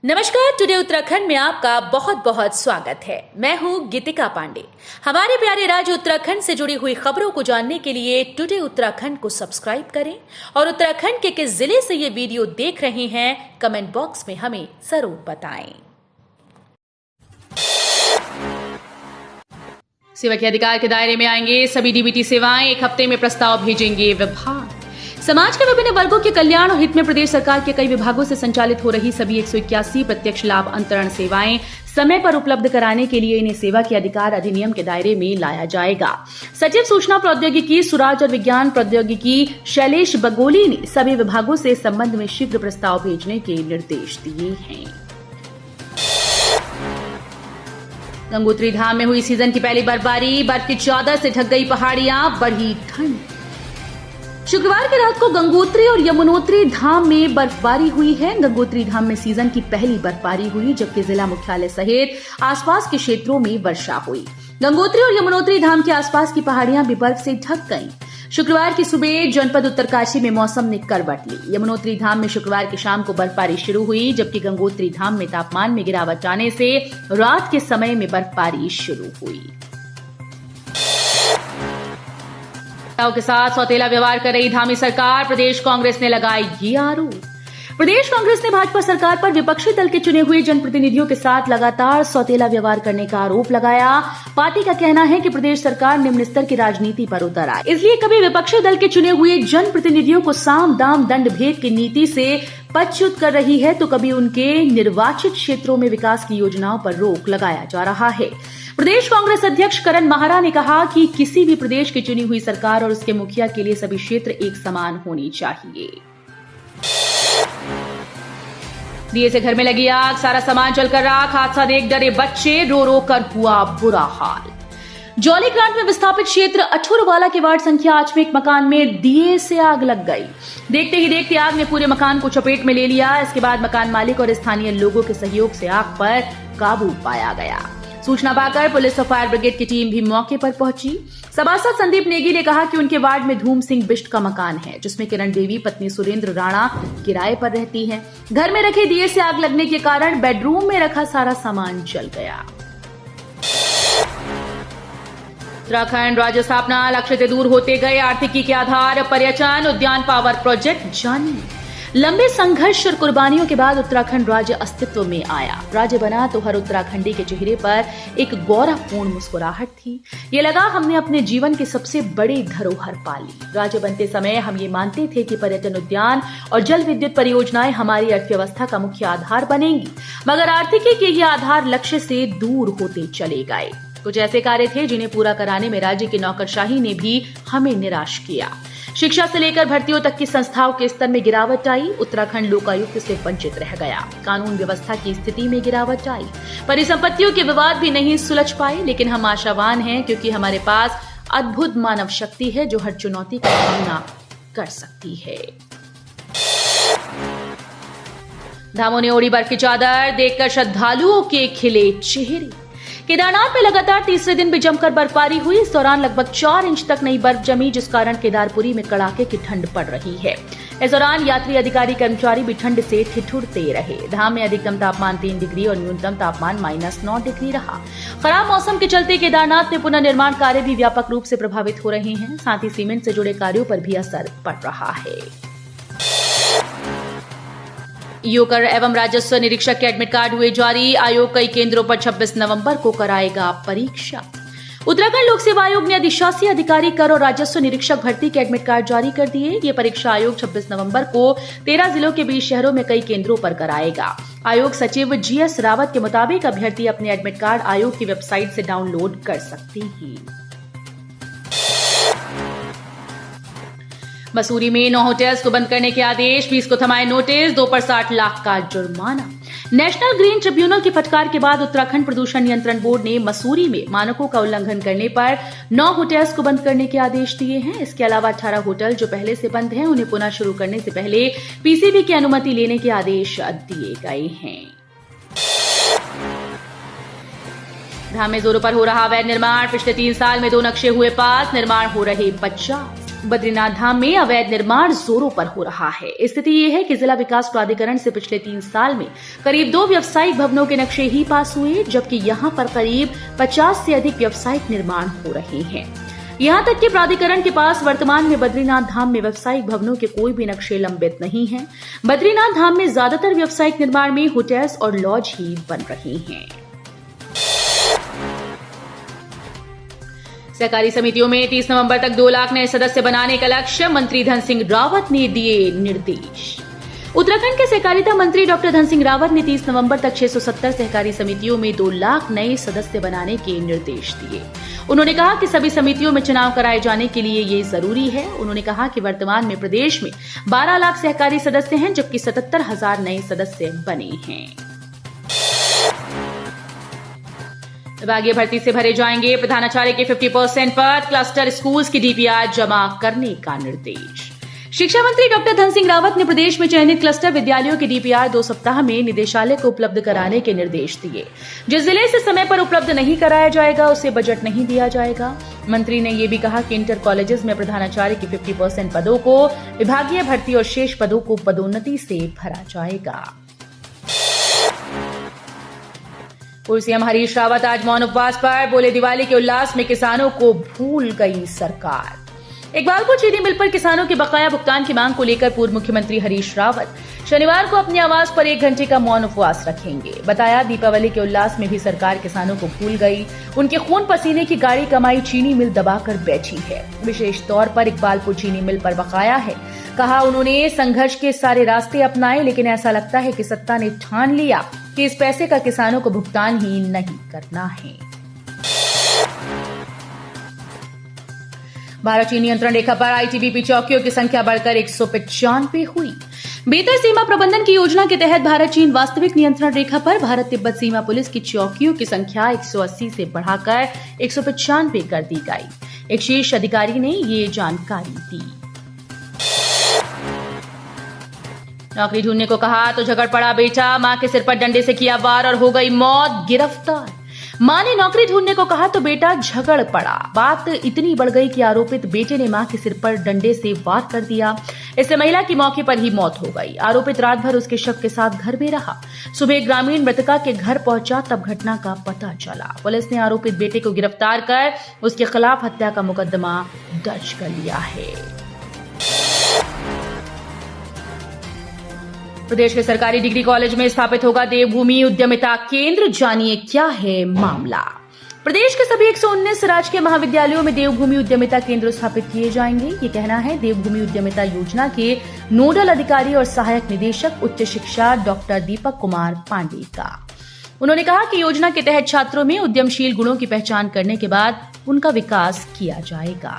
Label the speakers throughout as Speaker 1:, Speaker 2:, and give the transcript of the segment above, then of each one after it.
Speaker 1: नमस्कार। टुडे उत्तराखंड में आपका बहुत बहुत स्वागत है। मैं हूं गीतिका पांडे। हमारे प्यारे राज्य उत्तराखंड से जुड़ी हुई खबरों को जानने के लिए टुडे उत्तराखंड को सब्सक्राइब करें और उत्तराखंड के किस जिले से ये वीडियो देख रहे हैं कमेंट बॉक्स में हमें जरूर बताएं। सेवा के अधिकार के दायरे में आएंगे सभी डीबीटी सेवाएं, 1 हफ्ते में प्रस्ताव भेजेंगे विभाग। समाज के विभिन्न वर्गों के कल्याण और हित में प्रदेश सरकार के कई विभागों से संचालित हो रही सभी 181 प्रत्यक्ष लाभ अंतरण सेवाएं समय पर उपलब्ध कराने के लिए इन्हें सेवा के अधिकार अधिनियम के दायरे में लाया जाएगा। सचिव सूचना प्रौद्योगिकी, सुराज और विज्ञान प्रौद्योगिकी शैलेश बगोली ने सभी विभागों से इस संबंध में शीघ्र प्रस्ताव भेजने के निर्देश दिए हैं। गंगोत्री धाम में हुई सीजन की पहली बर्फबारी, बर्फ की चादर से ढक गई पहाड़ियां, बढ़ी ठंड। शुक्रवार की रात को गंगोत्री और यमुनोत्री धाम में बर्फबारी हुई है। गंगोत्री धाम में सीजन की पहली बर्फबारी हुई, जबकि जिला मुख्यालय सहित आसपास के क्षेत्रों में वर्षा हुई। गंगोत्री और यमुनोत्री धाम के आसपास की पहाड़ियां भी बर्फ से ढक गईं। शुक्रवार की सुबह जनपद उत्तरकाशी में मौसम ने करवट ली। यमुनोत्री धाम में शुक्रवार की शाम को बर्फबारी शुरू हुई, जबकि गंगोत्री धाम में तापमान में गिरावट आने से रात के समय में बर्फबारी शुरू हुई। के साथ सौतेला व्यवहार कर रही धामी सरकार, प्रदेश कांग्रेस ने लगाए ये आरोप। प्रदेश कांग्रेस ने भाजपा सरकार पर विपक्षी दल के चुने हुए जनप्रतिनिधियों के साथ लगातार सौतेला व्यवहार करने का आरोप लगाया। पार्टी का कहना है कि प्रदेश सरकार निम्न स्तर की राजनीति पर उतर आए, इसलिए कभी विपक्षी दल के चुने हुए जनप्रतिनिधियों को साम दाम दंड भेद की नीति से पदच्युत कर रही है, तो कभी उनके निर्वाचित क्षेत्रों में विकास की योजनाओं पर रोक लगाया जा रहा है। प्रदेश कांग्रेस अध्यक्ष करण माहरा ने कहा कि किसी भी प्रदेश की चुनी हुई सरकार और उसके मुखिया के लिए सभी क्षेत्र एक समान होनी चाहिए। दिए से घर में लगी आग, सारा सामान जलकर राख, हादसा देख डरे बच्चे, रो रो कर हुआ बुरा हाल। जौली ग्रांट में विस्थापित क्षेत्र अठुरवाला के वार्ड संख्या 8 में एक मकान में दिए से आग लग गई। देखते ही देखते आग ने पूरे मकान को चपेट में ले लिया। इसके बाद मकान मालिक और स्थानीय लोगों के सहयोग से आग पर काबू पाया गया। सूचना पाकर पुलिस और फायर ब्रिगेड की टीम भी मौके पर पहुंची। सभासद संदीप नेगी ने कहा कि उनके वार्ड में धूम सिंह बिष्ट का मकान है, जिसमें किरण देवी पत्नी सुरेंद्र राणा किराए पर रहती हैं। घर में रखे दिए से आग लगने के कारण बेडरूम में रखा सारा सामान जल गया। उत्तराखंड राज्य स्थापना लक्ष्य से दूर होते गए आर्थिकी के आधार, पर्यटन उद्यान पावर प्रोजेक्ट जानी। लंबे संघर्ष और कुर्बानियों के बाद उत्तराखंड राज्य अस्तित्व में आया। राज्य बना तो हर उत्तराखंडी के चेहरे पर एक गौरवपूर्ण मुस्कुराहट थी। ये लगा हमने अपने जीवन की सबसे बड़ी धरोहर पाली। राज्य बनते समय हम ये मानते थे कि पर्यटन उद्यान और जल विद्युत परियोजनाएं हमारी अर्थव्यवस्था का मुख्य आधार बनेंगी, मगर आर्थिकी के ये आधार लक्ष्य से दूर होते चले गए। कुछ ऐसे कार्य थे जिन्हें पूरा कराने में राज्य की नौकरशाही ने भी हमें निराश किया। शिक्षा से लेकर भर्तियों तक की संस्थाओं के स्तर में गिरावट आई। उत्तराखंड लोकायुक्त से वंचित रह गया। कानून व्यवस्था की स्थिति में गिरावट आई। परिसंपत्तियों के विवाद भी नहीं सुलझ पाए, लेकिन हम आशावान हैं क्योंकि हमारे पास अद्भुत मानव शक्ति है जो हर चुनौती का सामना कर सकती है। धामों ने ओढ़ी बर्फ की चादर, देखकर श्रद्धालुओं के खिले चेहरे। केदारनाथ में लगातार तीसरे दिन भी जमकर बर्फबारी हुई। इस दौरान लगभग 4 इंच तक नई बर्फ जमी, जिस कारण केदारपुरी में कड़ाके की ठंड पड़ रही है। इस दौरान यात्री, अधिकारी, कर्मचारी भी ठंड से ठिठुरते रहे। धाम में अधिकतम तापमान 3 डिग्री और न्यूनतम तापमान -9 डिग्री रहा। खराब मौसम के चलते केदारनाथ में पुनर्निर्माण कार्य भी व्यापक रूप से प्रभावित हो रहे हैं। साथ ही सीमेंट से जुड़े कार्यों पर भी असर पड़ रहा है। ईओकर एवं राजस्व निरीक्षक के एडमिट कार्ड हुए जारी। आयोग कई केंद्रों पर 26 नवंबर को कराएगा परीक्षा। उत्तराखंड लोक सेवा आयोग ने अधिशासी अधिकारी, कर और राजस्व निरीक्षक भर्ती के एडमिट कार्ड जारी कर दिए। ये परीक्षा आयोग 26 नवंबर को 13 जिलों के 20 शहरों में कई केंद्रों पर कराएगा। आयोग सचिव जीएस रावत के मुताबिक अभ्यर्थी अपने एडमिट कार्ड आयोग की वेबसाइट से डाउनलोड कर सकते हैं। मसूरी में 9 होटल्स को बंद करने के आदेश, 20 को थमाए नोटिस, 2 पर 60 लाख का जुर्माना। नेशनल ग्रीन ट्रिब्यूनल की फटकार के बाद उत्तराखंड प्रदूषण नियंत्रण बोर्ड ने मसूरी में मानकों का उल्लंघन करने पर 9 होटल्स को बंद करने के आदेश दिए हैं। इसके अलावा 18 होटल जो पहले से बंद हैं, उन्हें पुनः शुरू करने से पहले पीसीबी की अनुमति लेने के आदेश दिए गए हैं। धाम में जोरों पर हो रहा अवैध निर्माण, पिछले 3 साल में 2 नक्शे हुए पास, निर्माण हो रहे 50। बद्रीनाथ धाम में अवैध निर्माण जोरों पर हो रहा है। स्थिति ये है कि जिला विकास प्राधिकरण से पिछले 3 साल में करीब 2 व्यावसायिक भवनों के नक्शे ही पास हुए, जबकि यहां पर करीब 50 से अधिक व्यावसायिक निर्माण हो रहे हैं। यहां तक कि प्राधिकरण के पास वर्तमान में बद्रीनाथ धाम में व्यावसायिक भवनों के कोई भी नक्शे लंबित नहीं हैं। बद्रीनाथ धाम में ज्यादातर व्यावसायिक निर्माण में होटल्स और लॉज ही बन रहे हैं। सहकारी समितियों में 30 नवंबर तक 2 लाख नए सदस्य बनाने का लक्ष्य, मंत्री धन सिंह रावत ने दिए निर्देश। उत्तराखंड के सहकारिता मंत्री डॉक्टर धन सिंह रावत ने 30 नवंबर तक 670 सहकारी समितियों में 2 लाख नए सदस्य बनाने के निर्देश दिए। उन्होंने कहा कि सभी समितियों में चुनाव कराए जाने के लिए ये जरूरी है। उन्होंने कहा कि वर्तमान में प्रदेश में 12 लाख सहकारी सदस्य हैं, जबकि 77,000 नए सदस्य बने हैं। विभागीय भर्ती से भरे जाएंगे प्रधानाचार्य के 50% पद, क्लस्टर स्कूल्स की डीपीआर जमा करने का निर्देश। शिक्षा मंत्री डॉक्टर धन सिंह रावत ने प्रदेश में चयनित क्लस्टर विद्यालयों की डीपीआर 2 सप्ताह में निदेशालय को उपलब्ध कराने के निर्देश दिए। जिस जिले से समय पर उपलब्ध नहीं कराया जाएगा उसे बजट नहीं दिया जाएगा। मंत्री ने यह भी कहा कि इंटर कॉलेजेस में प्रधानाचार्य के 50% पदों को विभागीय भर्ती और शेष पदों को पदोन्नति से भरा जाएगा। पूर्व सीएम हरीश रावत आज मौन उपवास पर बोले, दिवाली के उल्लास में किसानों को भूल गई सरकार। इकबालपुर चीनी मिल पर किसानों के बकाया भुगतान की मांग को लेकर पूर्व मुख्यमंत्री हरीश रावत शनिवार को अपने आवास पर 1 घंटे का मौन उपवास रखेंगे। बताया, दीपावली के उल्लास में भी सरकार किसानों को भूल गई। उनके खून पसीने की गाड़ी कमाई चीनी मिल दबाकर बैठी है। विशेष तौर पर इकबालपुर चीनी मिल पर बकाया है। कहा, उन्होंने संघर्ष के सारे रास्ते अपनाए, लेकिन ऐसा लगता है कि सत्ता ने ठान लिया कि इस पैसे का किसानों को भुगतान ही नहीं करना है। भारत चीन नियंत्रण रेखा पर आईटीबीपी चौकियों की संख्या बढ़कर 195 हुई। बेहतर सीमा प्रबंधन की योजना के तहत भारत चीन वास्तविक नियंत्रण रेखा पर भारत तिब्बत सीमा पुलिस की चौकियों की संख्या 180 से बढ़ाकर 195 कर दी गई। एक शीर्ष अधिकारी ने ये जानकारी दी। नौकरी ढूंढने को कहा तो झगड़ पड़ा बेटा, मां के सिर पर डंडे से किया वार और हो गई मौत, गिरफ्तार। मां ने नौकरी ढूंढने को कहा तो बेटा झगड़ पड़ा। बात इतनी बढ़ गई कि आरोपित बेटे ने मां के सिर पर डंडे से वार कर दिया। इससे महिला की मौके पर ही मौत हो गई। आरोपित रात भर उसके शव के साथ घर में रहा। सुबह ग्रामीण मृतका के घर पहुंचा तब घटना का पता चला। पुलिस ने आरोपित बेटे को गिरफ्तार कर उसके खिलाफ हत्या का मुकदमा दर्ज कर लिया है। प्रदेश के सरकारी डिग्री कॉलेज में स्थापित होगा देवभूमि उद्यमिता केंद्र, जानिए क्या है मामला। प्रदेश के सभी 119 राजकीय महाविद्यालयों में देवभूमि उद्यमिता केंद्र स्थापित किए जाएंगे। ये कहना है देवभूमि उद्यमिता योजना के नोडल अधिकारी और सहायक निदेशक उच्च शिक्षा डॉक्टर दीपक कुमार पांडे का। उन्होंने कहा कि योजना के तहत छात्रों में उद्यमशील गुणों की पहचान करने के बाद उनका विकास किया जाएगा।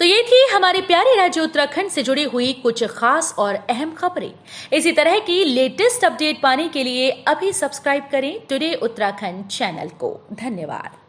Speaker 1: तो ये थी हमारे प्यारे राज्य उत्तराखंड से जुड़ी हुई कुछ खास और अहम खबरें। इसी तरह की लेटेस्ट अपडेट पाने के लिए अभी सब्सक्राइब करें टुडे उत्तराखंड चैनल को। धन्यवाद।